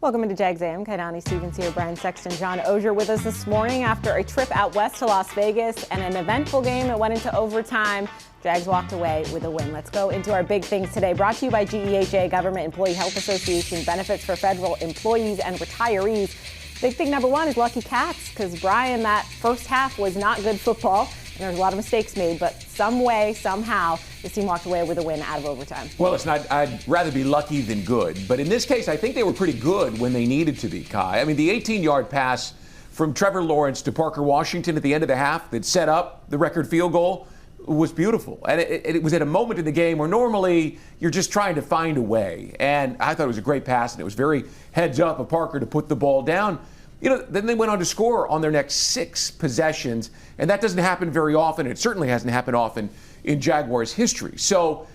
Welcome into Jags A.M. Kainani Stevens here, Brian Sexton, John Oehser with us this morning after a trip out west to Las Vegas and an eventful game that went into overtime. Jags walked away with a win. Let's go into our big things today. Brought to you by GEHA, Government Employee Health Association, benefits for federal employees and retirees. Big thing number one is lucky Cats, because Brian, that first half was not good football. And there's a lot of mistakes made, but some way, somehow, this team walked away with a win out of overtime. Well, listen, I'd rather be lucky than good. But in this case, I think they were pretty good when they needed to be, Kai. I mean, the 18-yard pass from Trevor Lawrence to Parker Washington at the end of the half that set up the record field goal was beautiful. And it was at a moment in the game where normally you're just trying to find a way. And I thought it was a great pass, and it was very heads up of Parker to put the ball down. You know, then they went on to score on their next 6 possessions, and that doesn't happen very often. It certainly hasn't happened often in Jaguars history. So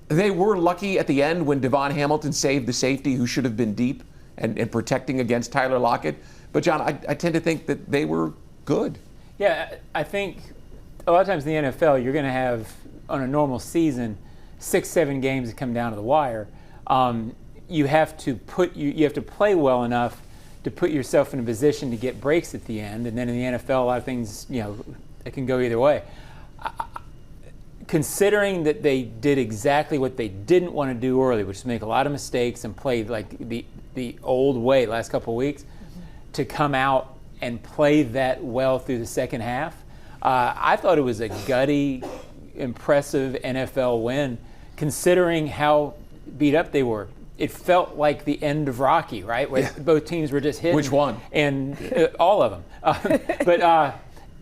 they were lucky at the end when Devon Hamilton saved the safety who should have been deep and protecting against Tyler Lockett. But, John, I tend to think that they were good. Yeah, I think a lot of times in the NFL, you're going to have, on a normal season, 6-7 games that come down to the wire. You have to play well enough to put yourself in a position to get breaks at the end. And then in the NFL, a lot of things, it can go either way. Considering that they did exactly what they didn't want to do early, which is make a lot of mistakes and play like the old way last couple of weeks, to come out and play that well through the second half, I thought it was a gutty, impressive NFL win, considering how beat up they were. It felt like the end of Rocky, right? Where both teams were just hitting. Which one? And all of them.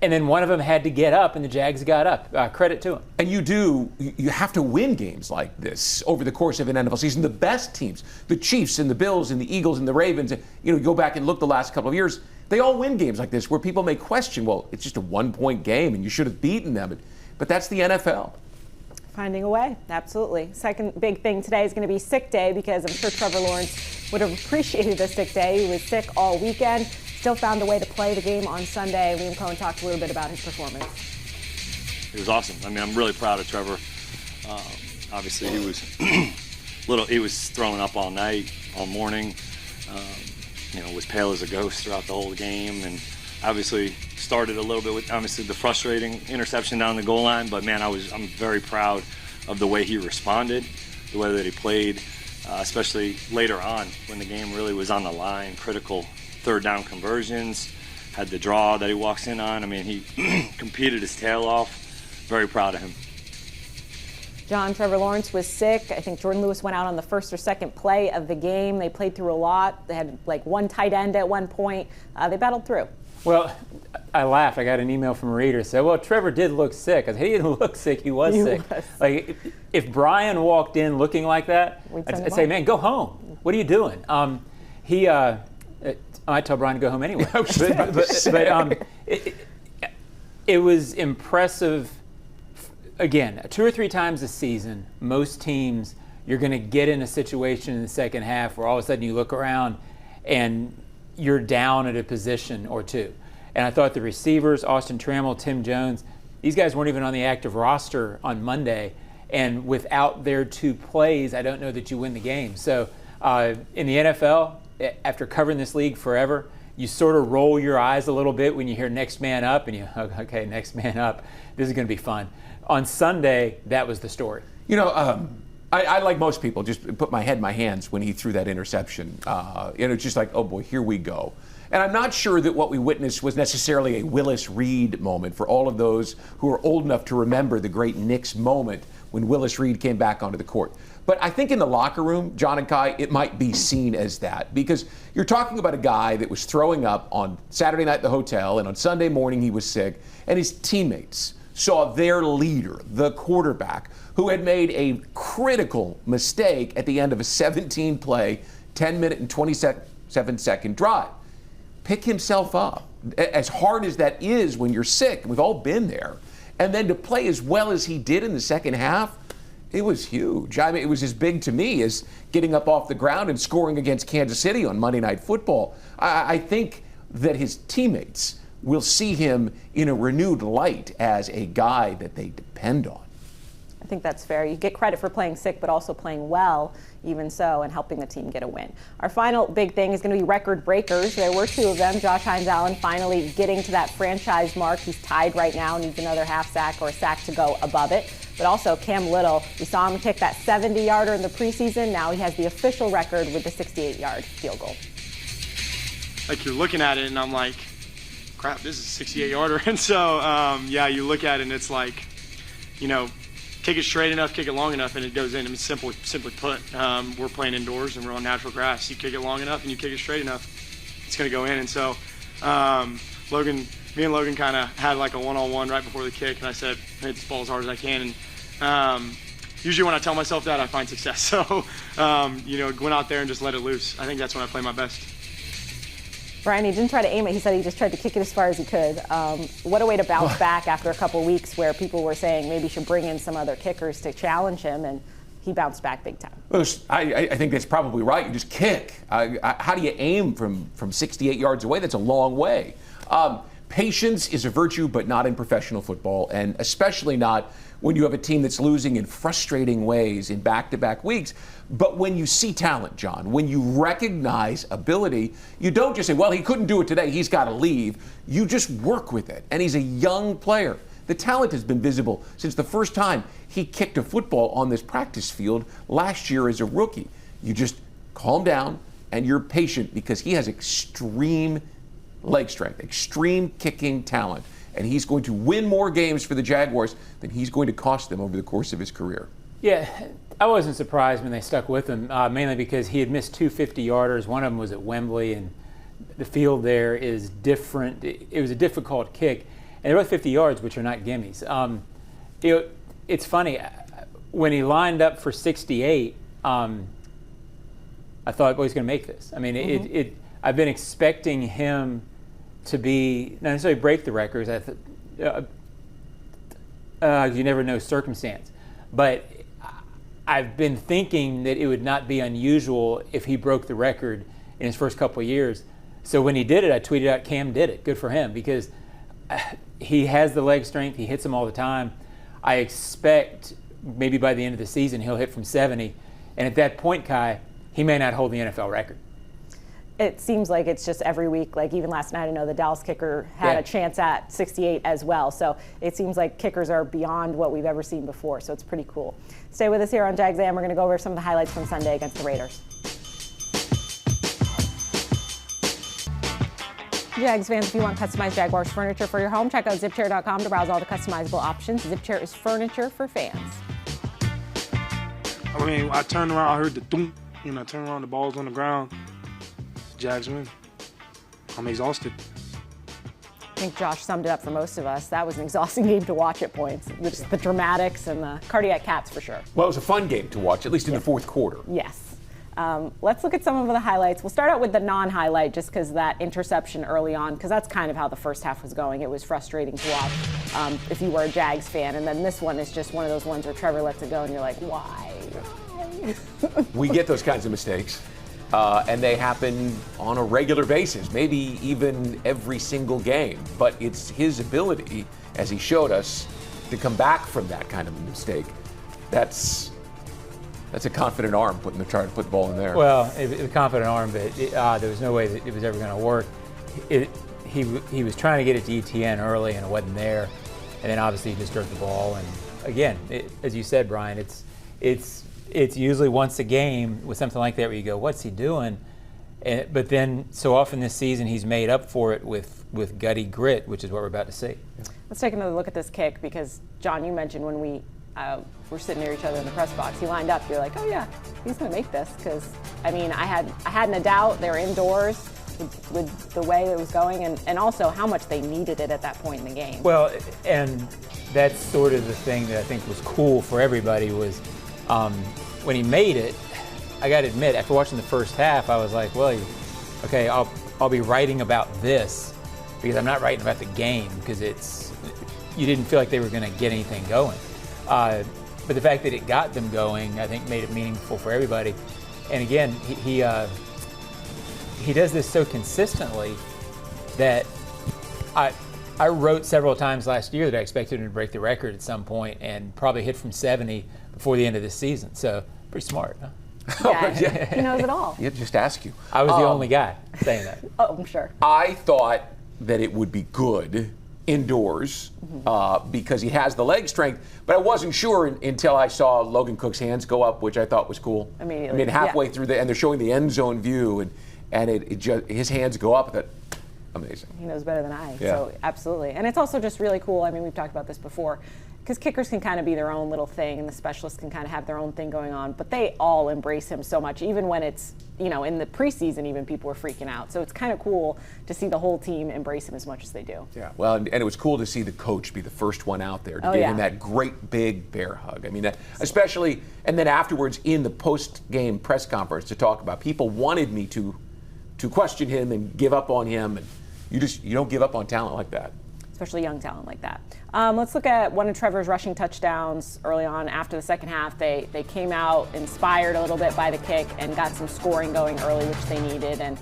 And then one of them had to get up, and the Jags got up. Credit to them. And you have to win games like this over the course of an NFL season. The best teams, the Chiefs and the Bills and the Eagles and the Ravens, you go back and look the last couple of years, they all win games like this where people may question, well, it's just a 1-point game and you should have beaten them. But that's the NFL. Finding a way, absolutely. Second big thing today is going to be sick day, because I'm sure Trevor Lawrence would have appreciated the sick day. He was sick all weekend, still found a way to play the game on Sunday. Liam Cohen talked a little bit about his performance. It was awesome. I mean, I'm really proud of Trevor. Obviously, he was throwing up all night, all morning. Was pale as a ghost throughout the whole game, and obviously started a little bit with obviously the frustrating interception down the goal line. But man, I'm very proud of the way he responded, the way that he played, especially later on when the game really was on the line. Critical third down conversions, had the draw that he walks in on. I mean, he competed his tail off. Very proud of him. John, Trevor Lawrence was sick. I think Jordan Lewis went out on the first or second play of the game. They played through a lot. They had like one tight end at one point. They battled through. Well, I laughed. I got an email from a reader that said, well, Trevor did look sick. I said, he didn't look sick. He was sick. Like, if Brian walked in looking like that, I'd say, man, go home. What are you doing? I tell Brian to go home anyway. It was impressive. Again, 2 or 3 times a season, most teams, you're going to get in a situation in the second half where all of a sudden you look around and you're down at a position or two. And I thought the receivers, Austin Trammell, Tim Jones, these guys weren't even on the active roster on Monday. And without their 2 plays, I don't know that you win the game. So in the NFL, after covering this league forever, you sort of roll your eyes a little bit when you hear next man up, and okay, next man up. This is going to be fun. On Sunday, that was the story. I like most people, just put my head in my hands when he threw that interception. It's just like, oh boy, here we go. And I'm not sure that what we witnessed was necessarily a Willis Reed moment for all of those who are old enough to remember the great Knicks moment when Willis Reed came back onto the court. But I think in the locker room, John and Kai, it might be seen as that, because you're talking about a guy that was throwing up on Saturday night at the hotel, and on Sunday morning he was sick, and his teammates saw their leader, the quarterback, who had made a critical mistake at the end of a 17-play, 10-minute and 27-second drive, pick himself up. As hard as that is when you're sick, we've all been there, and then to play as well as he did in the second half, it was huge. I mean, it was as big to me as getting up off the ground and scoring against Kansas City on Monday Night Football. I think that his teammates will see him in a renewed light as a guy that they depend on. I think that's fair. You get credit for playing sick, but also playing well, even so, and helping the team get a win. Our final big thing is going to be record breakers. There were 2 of them. Josh Hines-Allen finally getting to that franchise mark. He's tied right now, needs another half sack or a sack to go above it. But also Cam Little, we saw him kick that 70-yarder in the preseason. Now he has the official record with the 68-yard field goal. Like, you're looking at it, and I'm like, crap, this is a 68-yarder. And so, yeah, you look at it, and it's like, you know, kick it straight enough, kick it long enough, and it goes in. I mean, simply put, we're playing indoors, and we're on natural grass. You kick it long enough, and you kick it straight enough, it's going to go in. And so, me and Logan kind of had like a one-on-one right before the kick, and I said, hit this ball as hard as I can. And usually when I tell myself that, I find success. So, you know, went out there and just let it loose. I think that's when I play my best. Brian, he didn't try to aim it. He said he just tried to kick it as far as he could. What a way to bounce back after a couple weeks where people were saying maybe he should bring in some other kickers to challenge him, and he bounced back big time. Well, I think that's probably right. You just kick. How do you aim from 68 yards away? That's a long way. Patience is a virtue, but not in professional football, and especially not when you have a team that's losing in frustrating ways in back-to-back weeks. But when you see talent, John, when you recognize ability, you don't just say, well, he couldn't do it today, he's got to leave. You just work with it. And he's a young player. The talent has been visible since the first time he kicked a football on this practice field last year as a rookie. You just calm down and you're patient because he has extreme leg strength, extreme kicking talent. And he's going to win more games for the Jaguars than he's going to cost them over the course of his career. Yeah, I wasn't surprised when they stuck with him, mainly because he had missed 2 50-yarders. One of them was at Wembley, and the field there is different. It was a difficult kick, and they're both 50 yards, which are not gimmies. It's funny, when he lined up for 68, I thought, well, he's going to make this. I mean, I've been expecting him to be, not necessarily break the records. You never know circumstance. But I've been thinking that it would not be unusual if he broke the record in his first couple of years. So when he did it, I tweeted out, Cam did it. Good for him, because he has the leg strength. He hits them all the time. I expect maybe by the end of the season he'll hit from 70. And at that point, Kai, he may not hold the NFL record. It seems like it's just every week. Like even last night, I know the Dallas kicker had a chance at 68 as well. So it seems like kickers are beyond what we've ever seen before. So it's pretty cool. Stay with us here on Jags A.M. We're going to go over some of the highlights from Sunday against the Raiders. Jags fans, if you want customized Jaguars furniture for your home, check out zipchair.com to browse all the customizable options. Zipchair is furniture for fans. I mean, I turned around, I heard the thump, and I turned around, the ball's on the ground. Jags win. I'm exhausted. I think Josh summed it up for most of us. That was an exhausting game to watch at points. Just the dramatics and the cardiac caps for sure. Well, it was a fun game to watch, at least in the fourth quarter. Yes. Let's look at some of the highlights. We'll start out with the non-highlight just because that interception early on, because that's kind of how the first half was going. It was frustrating to watch if you were a Jags fan. And then this one is just one of those ones where Trevor lets it go and you're like, why? We get those kinds of mistakes. And they happen on a regular basis, maybe even every single game. But it's his ability, as he showed us, to come back from that kind of a mistake. That's a confident arm trying to put the ball in there. Well, it was a confident arm, but there was no way that it was ever going to work. He was trying to get it to ETN early, and it wasn't there. And then obviously he just jerked the ball. And again, as you said, Brian, it's usually once a game with something like that where you go, what's he doing? But then so often this season he's made up for it with gutty grit, which is what we're about to see. Let's take another look at this kick because, John, you mentioned when we were sitting near each other in the press box, he lined up. You're like, oh, yeah, he's going to make this because, I mean, I hadn't a doubt. They were indoors with the way it was going and also how much they needed it at that point in the game. Well, and that's sort of the thing that I think was cool for everybody was when he made it, I got to admit, after watching the first half, I was like, well, okay, I'll be writing about this because I'm not writing about the game because you didn't feel like they were going to get anything going. But the fact that it got them going, I think, made it meaningful for everybody. And again, he does this so consistently that I I wrote several times last year that I expected him to break the record at some point and probably hit from 70 before the end of this season. So pretty smart, huh? Yeah, he knows it all. Yeah, just ask you. I was the only guy saying that. Oh, I'm sure. I thought that it would be good indoors because he has the leg strength, but I wasn't sure until I saw Logan Cook's hands go up, which I thought was cool. Immediately. I mean, halfway through and they're showing the end zone view, and it just, his hands go up. That amazing. He knows better than I. Yeah. So absolutely, and it's also just really cool. I mean, we've talked about this before. Because kickers can kind of be their own little thing, and the specialists can kind of have their own thing going on. But they all embrace him so much, even when it's, in the preseason, even people were freaking out. So it's kind of cool to see the whole team embrace him as much as they do. Yeah, well, and it was cool to see the coach be the first one out there to give him that great big bear hug. I mean, especially, and then afterwards in the post-game press conference to talk about, people wanted me to question him and give up on him, and you don't give up on talent like that. Especially young talent like that. Let's look at one of Trevor's rushing touchdowns early on after the second half. They came out inspired a little bit by the kick and got some scoring going early, which they needed, and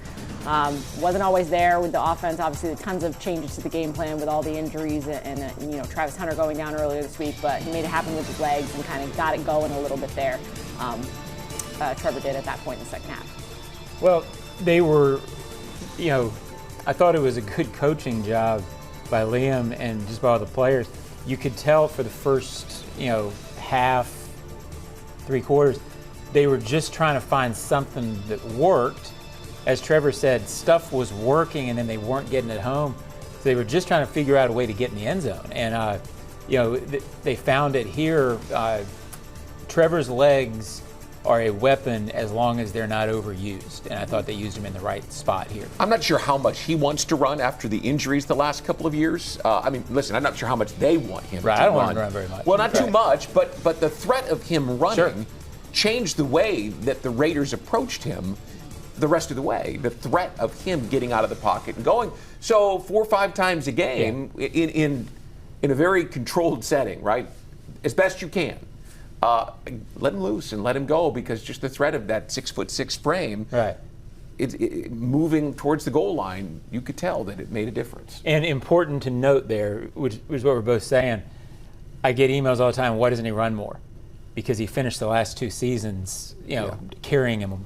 wasn't always there with the offense. Obviously, tons of changes to the game plan with all the injuries and Travis Hunter going down earlier this week, but he made it happen with his legs and kind of got it going a little bit there. Trevor did at that point in the second half. Well, they were, I thought it was a good coaching job by Liam and just by all the players. You could tell for the first, half, 3 quarters, they were just trying to find something that worked. As Trevor said, stuff was working and then they weren't getting it home. So they were just trying to figure out a way to get in the end zone. And, they found it here. Trevor's legs are a weapon as long as they're not overused. And I thought they used him in the right spot here. I'm not sure how much he wants to run after the injuries the last couple of years. Listen, I'm not sure how much they want him to run. I don't want him to run very much. Well, not too much, but the threat of him running changed the way that the Raiders approached him the rest of the way. The threat of him getting out of the pocket and going. So 4 or 5 times a game in a very controlled setting, right? As best you can. Let him loose and let him go, because just the threat of that 6'6" frame, it moving towards the goal line, you could tell that it made a difference. And important to note there, which is what we're both saying, I get emails all the time, why doesn't he run more? Because he finished the last 2 seasons, carrying him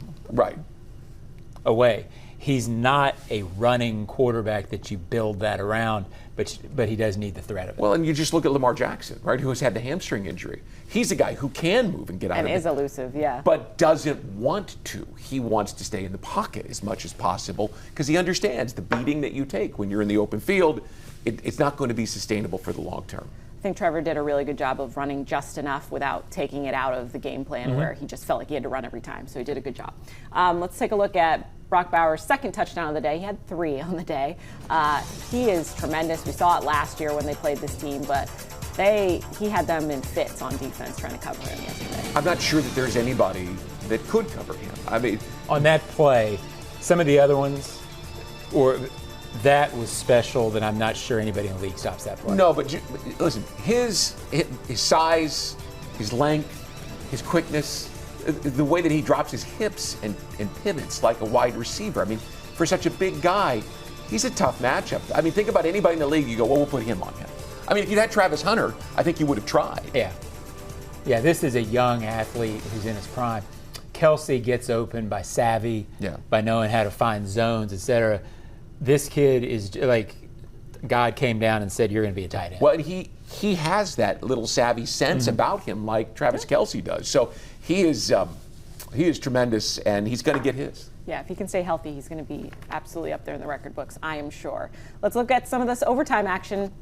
away. He's not a running quarterback that you build that around, but he does need the threat of it. Well, and you just look at Lamar Jackson, right, who has had the hamstring injury. He's a guy who can move and get out of it. And is elusive, but doesn't want to. He wants to stay in the pocket as much as possible because he understands the beating that you take when you're in the open field. It's not going to be sustainable for the long term. I think Trevor did a really good job of running just enough without taking it out of the game plan where he just felt like he had to run every time. So he did a good job. Let's take a look at Brock Bowers' second touchdown of the day. He had 3 on the day. He is tremendous. We saw it last year when they played this team, but he had them in fits on defense trying to cover him yesterday. I'm not sure that there's anybody that could cover him. I mean, on that play, some of the other ones, that was special that I'm not sure anybody in the league stops that play. No, but listen, his size, his length, his quickness, the way that he drops his hips and pivots like a wide receiver. I mean, for such a big guy, he's a tough matchup. I mean, think about anybody in the league, you go, well, we'll put him on him. I mean, if you'd had Travis Hunter, I think you would have tried. Yeah, this is a young athlete who's in his prime. Kelsey gets open by savvy, by knowing how to find zones, etc. This kid is like God came down and said, you're going to be a tight end. Well, and he has that little savvy sense about him like Travis Kelsey does. So he is tremendous, and he's going to get his. Yeah, if he can stay healthy, he's going to be absolutely up there in the record books, I am sure. Let's look at some of this overtime action.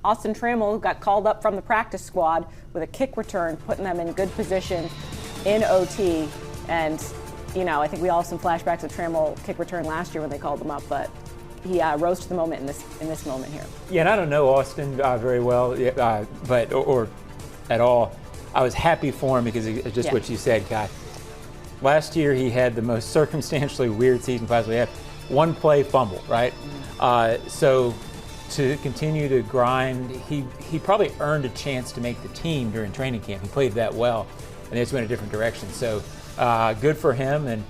Austin Trammell got called up from the practice squad with a kick return, putting them in good position in OT. And, I think we all have some flashbacks of Trammell kick return last year when they called him up, but he rose to the moment in this moment here. Yeah, and I don't know Austin very well, but or at all. I was happy for him because it's just what you said, Kai. Last year he had the most circumstantially weird season possibly had. 1 play fumble, right? So to continue to grind, he probably earned a chance to make the team during training camp. He played that well, and they just went a different direction. So good for him, and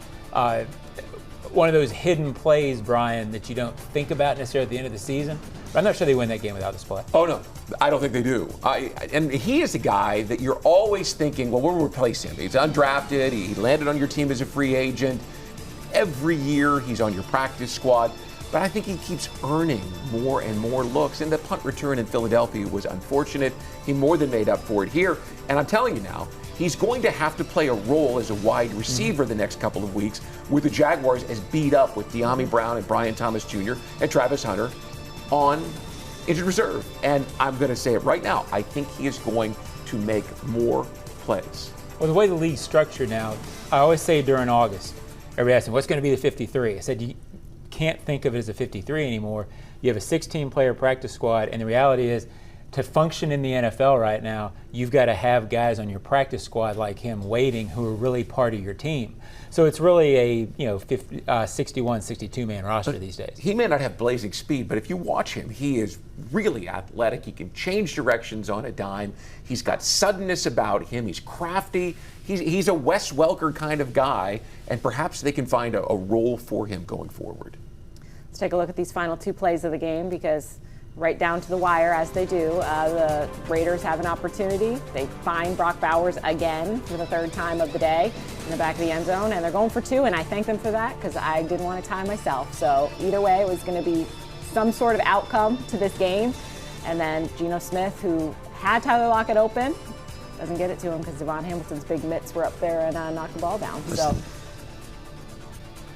one of those hidden plays, Brian, that you don't think about necessarily at the end of the season. But I'm not sure they win that game without this play. Oh, no, I don't think they do. And he is a guy that you're always thinking, well, we'll replace him. He's undrafted. He landed on your team as a free agent. Every year he's on your practice squad. But I think he keeps earning more and more looks. And the punt return in Philadelphia was unfortunate. He more than made up for it here. And I'm telling you now, he's going to have to play a role as a wide receiver the next couple of weeks with the Jaguars as beat up with De'Ami Brown and Brian Thomas Jr. and Travis Hunter on injured reserve. And I'm going to say it right now. I think he is going to make more plays. Well, the way the league's structured now, I always say during August, everybody asks me, what's going to be the 53? I said, you can't think of it as a 53 anymore. You have a 16-player practice squad, and the reality is, to function in the NFL right now, you've got to have guys on your practice squad like him waiting who are really part of your team. So it's really a 61, 62-man roster these days. He may not have blazing speed, but if you watch him, he is really athletic. He can change directions on a dime. He's got suddenness about him. He's crafty. He's a Wes Welker kind of guy, and perhaps they can find a role for him going forward. Let's take a look at these final two plays of the game, because right down to the wire, as they do, the Raiders have an opportunity. They find Brock Bowers again for the third time of the day in the back of the end zone, and they're going for two, and I thank them for that because I didn't want to tie myself. So either way, it was going to be some sort of outcome to this game. And then Geno Smith, who had Tyler Lockett open, doesn't get it to him because Devon Hamilton's big mitts were up there and knocked the ball down. Listen, so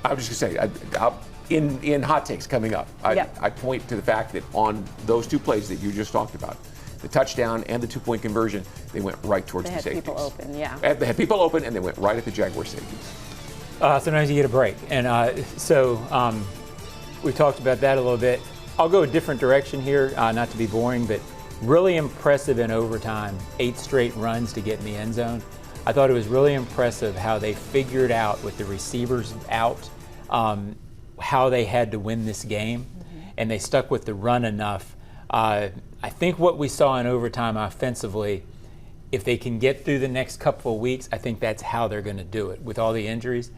I was just going to say, in hot takes coming up, I point to the fact that on those two plays that you just talked about, the touchdown and the two-point conversion, they went right towards the safeties. They had people open, yeah. They had people open, and they went right at the Jaguar safeties. Sometimes you get a break. And we talked about that a little bit. I'll go a different direction here, not to be boring, but really impressive in overtime, 8 straight runs to get in the end zone. I thought it was really impressive how they figured out with the receivers out how they had to win this game, and they stuck with the run enough. I think what we saw in overtime offensively, if they can get through the next couple of weeks, I think that's how they're going to do it. With all the injuries,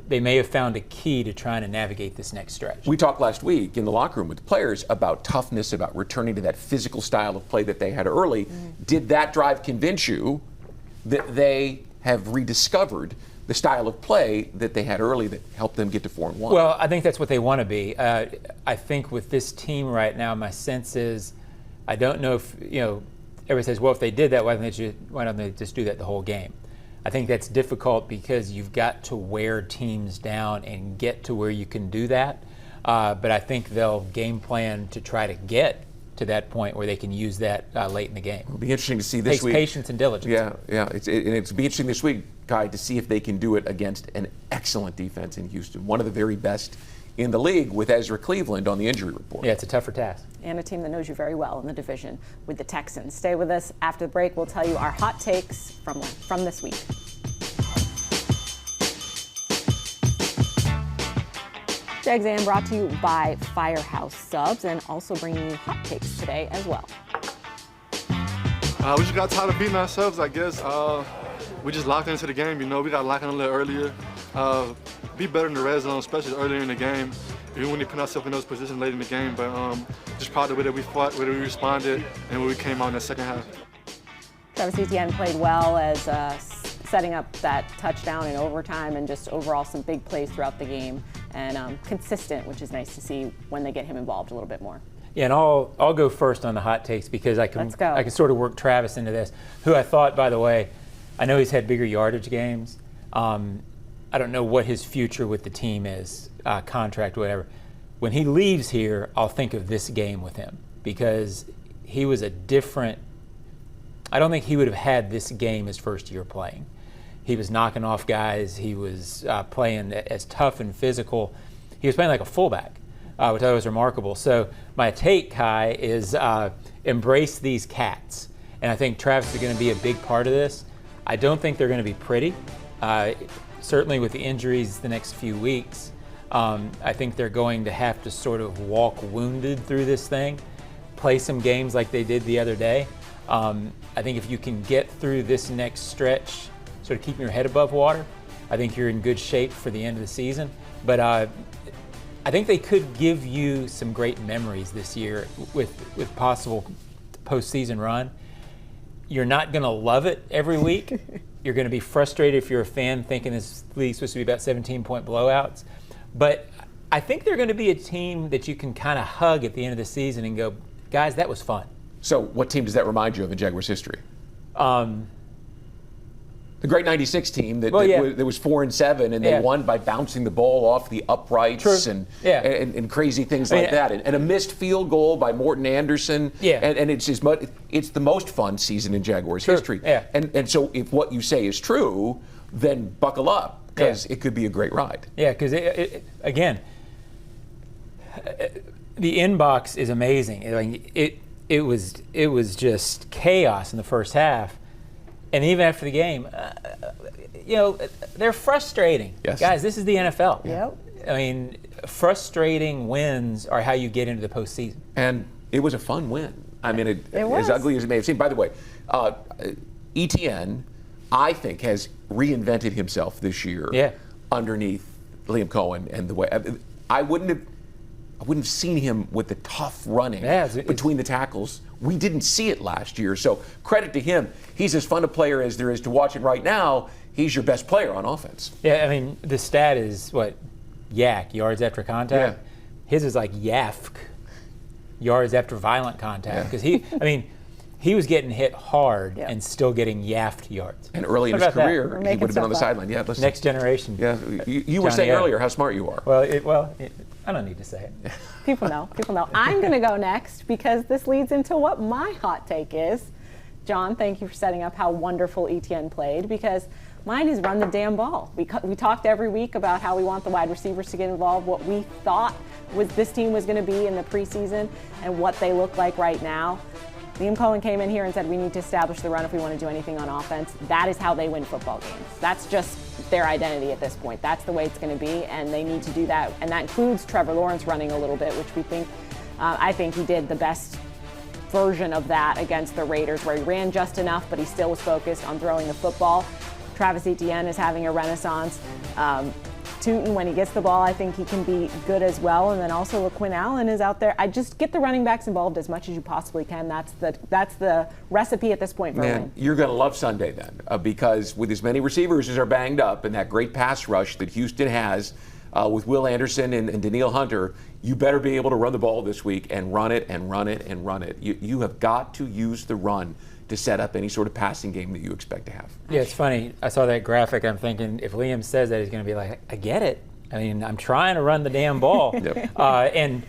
they may have found a key to trying to navigate this next stretch. We talked last week in the locker room with the players about toughness, about returning to that physical style of play that they had early. Did that drive convince you that they have rediscovered the style of play that they had early that helped them get to 4-1? Well, I think that's what they want to be. I think with this team right now, my sense is, I don't know if, everybody says, well, if they did that, why don't they just do that the whole game? I think that's difficult because you've got to wear teams down and get to where you can do that. But I think they'll game plan to try to get to that point where they can use that late in the game. It'll be interesting to see this week. Takes patience and diligence. Yeah. It's be interesting this week, Kai, to see if they can do it against an excellent defense in Houston, one of the very best in the league, with Ezra Cleveland on the injury report. Yeah, it's a tougher task. And a team that knows you very well in the division with the Texans. Stay with us. After the break, we'll tell you our hot takes from this week. Jags A.M. brought to you by Firehouse Subs, and also bringing you hot takes today as well. We just got tired of beating ourselves, I guess. We just locked into the game, we got locked in a little earlier. Be better in the red zone, especially earlier in the game, even when we put ourselves in those positions late in the game. But just proud of the way that we fought, the way that we responded, and when we came out in the second half. Travis Etienne played well as setting up that touchdown in overtime, and just overall some big plays throughout the game, and consistent, which is nice to see when they get him involved a little bit more. Yeah, and I'll go first on the hot takes because I can sort of work Travis into this, who I thought, by the way, I know he's had bigger yardage games. I don't know what his future with the team is, contract, whatever. When he leaves here, I'll think of this game with him because he was a different. I don't think he would have had this game his first year playing. He was knocking off guys. He was playing as tough and physical. He was playing like a fullback, which I thought was remarkable. So my take, Kai, is embrace these cats. And I think Travis is going to be a big part of this. I don't think they're going to be pretty. Certainly with the injuries the next few weeks, I think they're going to have to sort of walk wounded through this thing, play some games like they did the other day. I think if you can get through this next stretch, sort of keeping your head above water, I think you're in good shape for the end of the season. But I think they could give you some great memories this year with possible postseason run. You're not going to love it every week. You're going to be frustrated if you're a fan thinking this league's supposed to be about 17-point blowouts. But I think they're going to be a team that you can kind of hug at the end of the season and go, guys, that was fun. So what team does that remind you of in Jaguars history? The great '96 team that was 4-7, and they won by bouncing the ball off the uprights and crazy things like that, and a missed field goal by Morton Anderson. And it's the most fun season in Jaguars history. And so if what you say is true, then buckle up, because it could be a great ride. Yeah, because again, the inbox is amazing. It was just chaos in the first half. And even after the game, they're frustrating. Yes. Guys, this is the NFL. Yep. I mean, frustrating wins are how you get into the postseason. And it was a fun win. I mean, it as ugly as it may have seemed. By the way, ETN, I think, has reinvented himself this year underneath Liam Cohen and the way I wouldn't have seen him with the tough running between the tackles. We didn't see it last year, so credit to him. He's as fun a player as there is to watch it right now. He's your best player on offense. Yeah, I mean, the stat is YAC, yards after contact. Yeah. His is like YAFK, yards after violent contact. Because he was getting hit hard and still getting yaffed yards. And early in his career, he would have been on the sideline. Yeah, listen. Next generation. Yeah, you were saying earlier how smart you are. Well, I don't need to say it. People know. I'm going to go next because this leads into what my hot take is. John, thank you for setting up how wonderful ETN played, because mine is run the damn ball. We talked every week about how we want the wide receivers to get involved, what we thought this team was going to be in the preseason, and what they look like right now. Liam Cohen came in here and said we need to establish the run if we want to do anything on offense. That is how they win football games. That's just their identity at this point. That's the way it's going to be, and they need to do that. And that includes Trevor Lawrence running a little bit, which we think, I think he did the best version of that against the Raiders, where he ran just enough, but he still was focused on throwing the football. Travis Etienne is having a renaissance. Tootin, when he gets the ball, I think he can be good as well. And then also Quinn Allen is out there. I just get the running backs involved as much as you possibly can. That's the recipe at this point for a win. You're going to love Sunday then, because with as many receivers as are banged up and that great pass rush that Houston has with Will Anderson and Danielle Hunter, you better be able to run the ball this week and run it and run it and run it. You have got to use the run to set up any sort of passing game that you expect to have. Yeah, it's funny. I saw that graphic. I'm thinking if Liam says that, he's going to be like, I get it. I mean, I'm trying to run the damn ball. And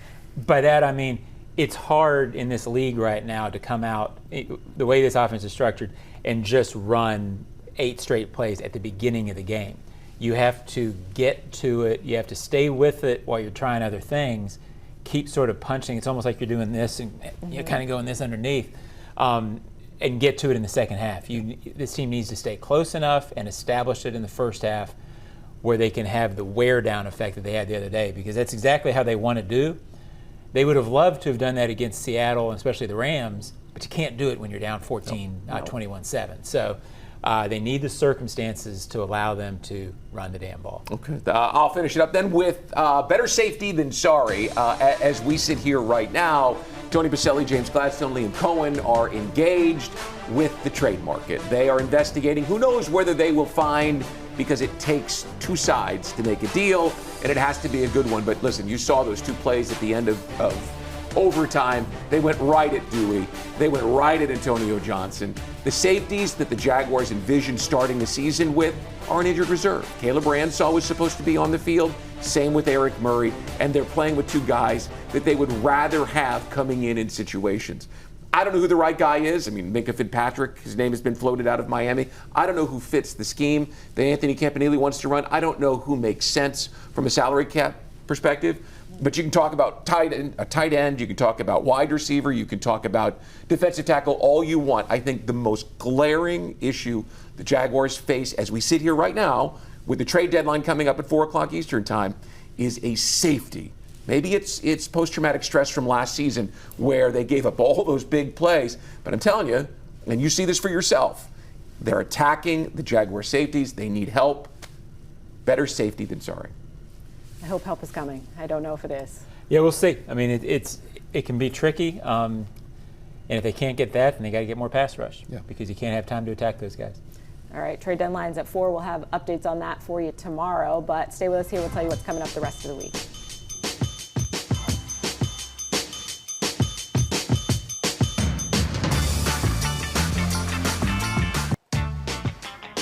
by that, I mean, it's hard in this league right now to come out, the way this offense is structured, and just run 8 straight plays at the beginning of the game. You have to get to it. You have to stay with it while you're trying other things. Keep sort of punching. It's almost like you're doing this and you're kind of going this underneath. And get to it in the second half. This team needs to stay close enough and establish it in the first half where they can have the wear down effect that they had the other day, because that's exactly how they want to do. They would have loved to have done that against Seattle, and especially the Rams, but you can't do it when you're down 21-7. So they need the circumstances to allow them to run the damn ball. Okay. I'll finish it up then with better safety than sorry. As we sit here right now, Tony Baselli, James Gladstone, Liam Cohen are engaged with the trade market. They are investigating. Who knows whether they will find, because it takes 2 sides to make a deal, and it has to be a good one. But listen, you saw those 2 plays at the end of overtime. They went right at Dewey. They went right at Antonio Johnson. The safeties that the Jaguars envisioned starting the season with are an injured reserve. Caleb Ransall was supposed to be on the field. Same with Eric Murray. And they're playing with 2 guys that they would rather have coming in situations. I don't know who the right guy is. I mean, Minkah Fitzpatrick, his name has been floated out of Miami. I don't know who fits the scheme that Anthony Campanile wants to run. I don't know who makes sense from a salary cap perspective. But you can talk about a tight end, you can talk about wide receiver, you can talk about defensive tackle, all you want. I think the most glaring issue the Jaguars face as we sit here right now, with the trade deadline coming up at 4 o'clock Eastern time, is a safety. Maybe it's post-traumatic stress from last season where they gave up all those big plays. But I'm telling you, and you see this for yourself, they're attacking the Jaguar safeties. They need help. Better safety than sorry. I hope help is coming. I don't know if it is. Yeah, we'll see. I mean, it can be tricky. And if they can't get that, then they got to get more pass rush because you can't have time to attack those guys. All right, trade deadline's at 4. We'll have updates on that for you tomorrow, but stay with us here. We'll tell you what's coming up the rest of the week.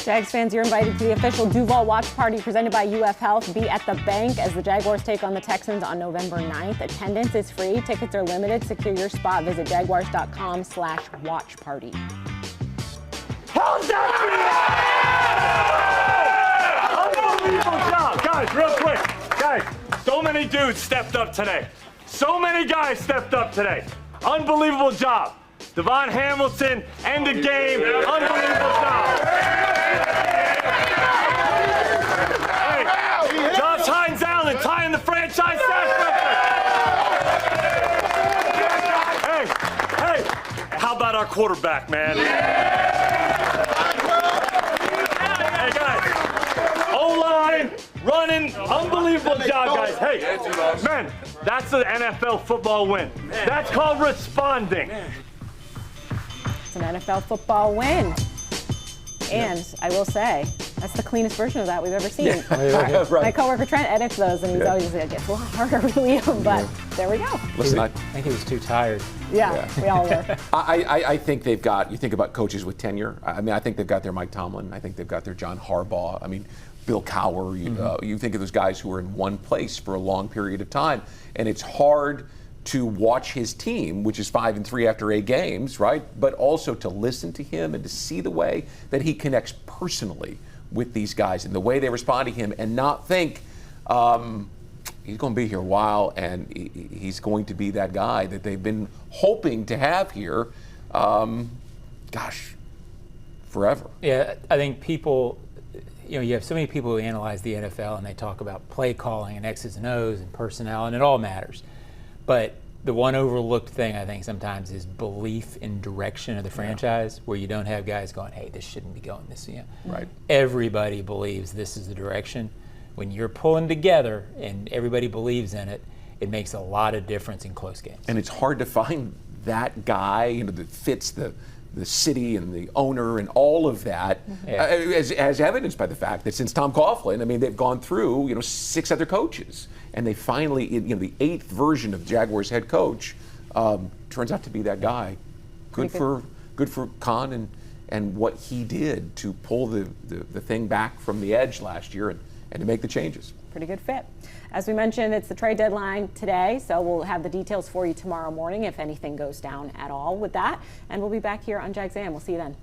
Jags fans, you're invited to the official Duval Watch Party presented by UF Health. Be at the bank as the Jaguars take on the Texans on November 9th. Attendance is free. Tickets are limited. Secure your spot. Visit jaguars.com/watch party. Unbelievable job. Guys, real quick. Guys, so many dudes stepped up today. So many guys stepped up today. Unbelievable job. Devon Hamilton, end the game. Unbelievable job. Hey, Josh Hines Allen tying the franchise sack record. Hey, how about our quarterback, man? Hey, guys, O-line, running, unbelievable job, guys. Hey, man, that's an NFL football win. That's called responding. It's an NFL football win. And I will say, that's the cleanest version of that we've ever seen. My coworker Trent edits those, and he's always like, it's a lot harder, really, but there we go. Listen, I think he was too tired. Yeah. We all were. I think they've got, you think about coaches with tenure, I mean, I think they've got their Mike Tomlin. I think they've got their John Harbaugh. I mean, Bill Cowher. You think of those guys who are in one place for a long period of time, and it's hard to watch his team, which is 5-3 after 8 games, right? But also to listen to him and to see the way that he connects personally with these guys and the way they respond to him, and not think he's going to be here a while and he's going to be that guy that they've been hoping to have here, forever. Yeah, I think people, you have so many people who analyze the NFL and they talk about play calling and X's and O's and personnel, and it all matters. But the one overlooked thing I think sometimes is belief in direction of the franchise, where you don't have guys going, hey, this shouldn't be going this way. Right. Everybody believes this is the direction. When you're pulling together and everybody believes in it, it makes a lot of difference in close games. And it's hard to find that guy, that fits the city and the owner and all of that, as evidenced by the fact that since Tom Coughlin, I mean, they've gone through 6 other coaches, and they finally, the 8th version of Jaguars head coach turns out to be that guy. Good for Khan and what he did to pull the thing back from the edge last year and to make the changes. Pretty good fit. As we mentioned, it's the trade deadline today, so we'll have the details for you tomorrow morning if anything goes down at all with that. And we'll be back here on Jags A.M. We'll see you then.